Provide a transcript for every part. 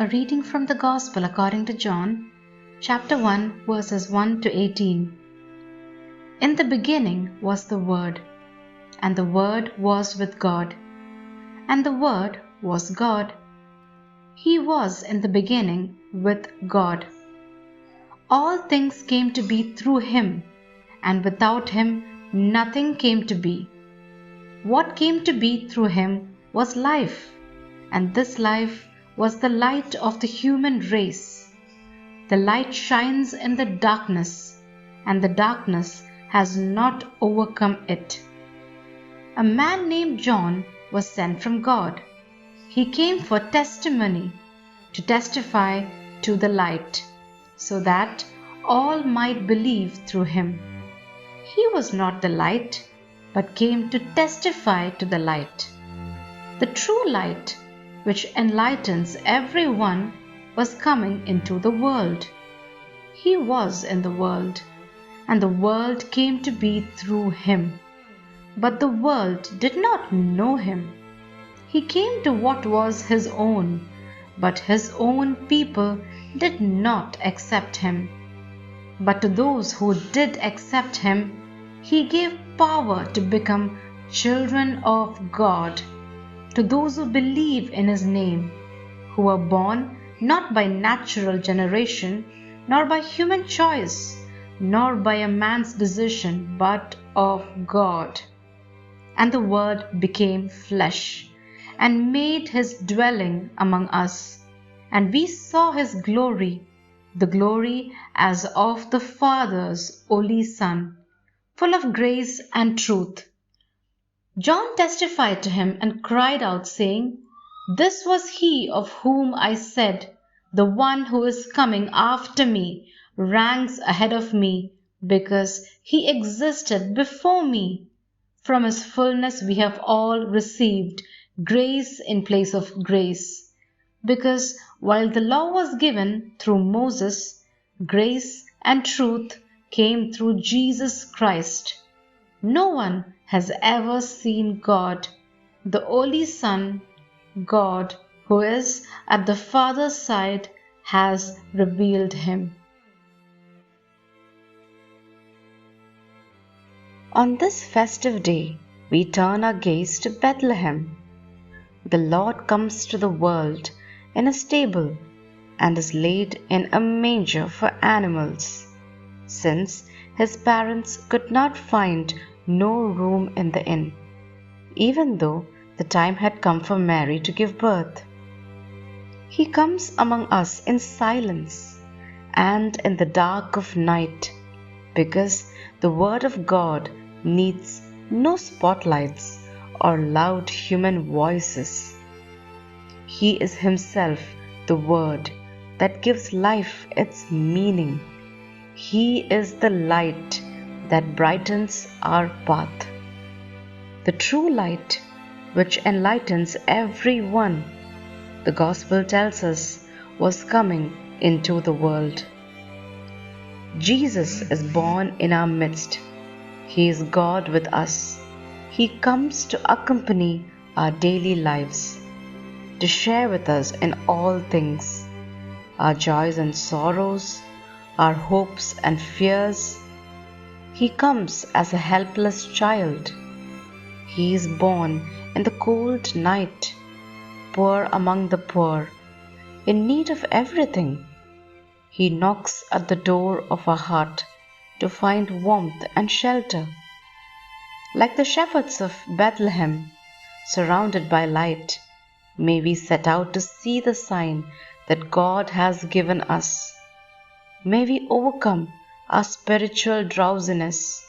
A reading from the Gospel according to John, chapter 1, verses 1 to 18. In the beginning was the Word, and the Word was with God, and the Word was God. He was in the beginning with God. All things came to be through Him, and without Him nothing came to be. What came to be through Him was life, and this life was the light of the human race. The light shines in the darkness, and the darkness has not overcome it. A man named John was sent from God. He came for testimony, to testify to the light, so that all might believe through him. He was not the light, but came to testify to the light. The true light, which enlightens everyone, was coming into the world. He was in the world, and the world came to be through him. But the world did not know him. He came to what was his own, but his own people did not accept him. But to those who did accept him, he gave power to become children of God, to those who believe in his name, who were born not by natural generation, nor by human choice, nor by a man's decision, but of God. And the Word became flesh, and made his dwelling among us, and we saw his glory, the glory as of the Father's only Son, full of grace and truth. John testified to him and cried out, saying, "This was he of whom I said, 'The one who is coming after me ranks ahead of me, because he existed before me.' From his fullness we have all received grace in place of grace. Because while the law was given through Moses, grace and truth came through Jesus Christ. No one has ever seen God, the only Son. God, who is at the Father's side, has revealed him." On this festive day, we turn our gaze to Bethlehem. The Lord comes to the world in a stable and is laid in a manger for animals, since his parents could not find no room in the inn, even though the time had come for Mary to give birth. He comes among us in silence and in the dark of night, because the Word of God needs no spotlights or loud human voices. He is himself the Word that gives life its meaning. He is the light that brightens our path. The true light which enlightens everyone, the Gospel tells us, was coming into the world. Jesus is born in our midst. He is God with us. He comes to accompany our daily lives, to share with us in all things, our joys and sorrows, our hopes and fears. He comes as a helpless child. He is born in the cold night, poor among the poor, in need of everything. He knocks at the door of our heart to find warmth and shelter. Like the shepherds of Bethlehem, surrounded by light, may we set out to see the sign that God has given us. May we overcome our spiritual drowsiness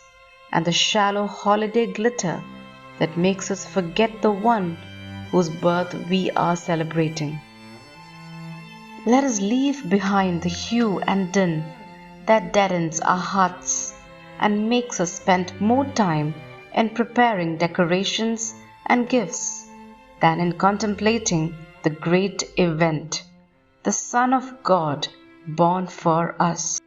and the shallow holiday glitter that makes us forget the one whose birth we are celebrating. Let us leave behind the hue and din that deadens our hearts and makes us spend more time in preparing decorations and gifts than in contemplating the great event, the Son of God born for us.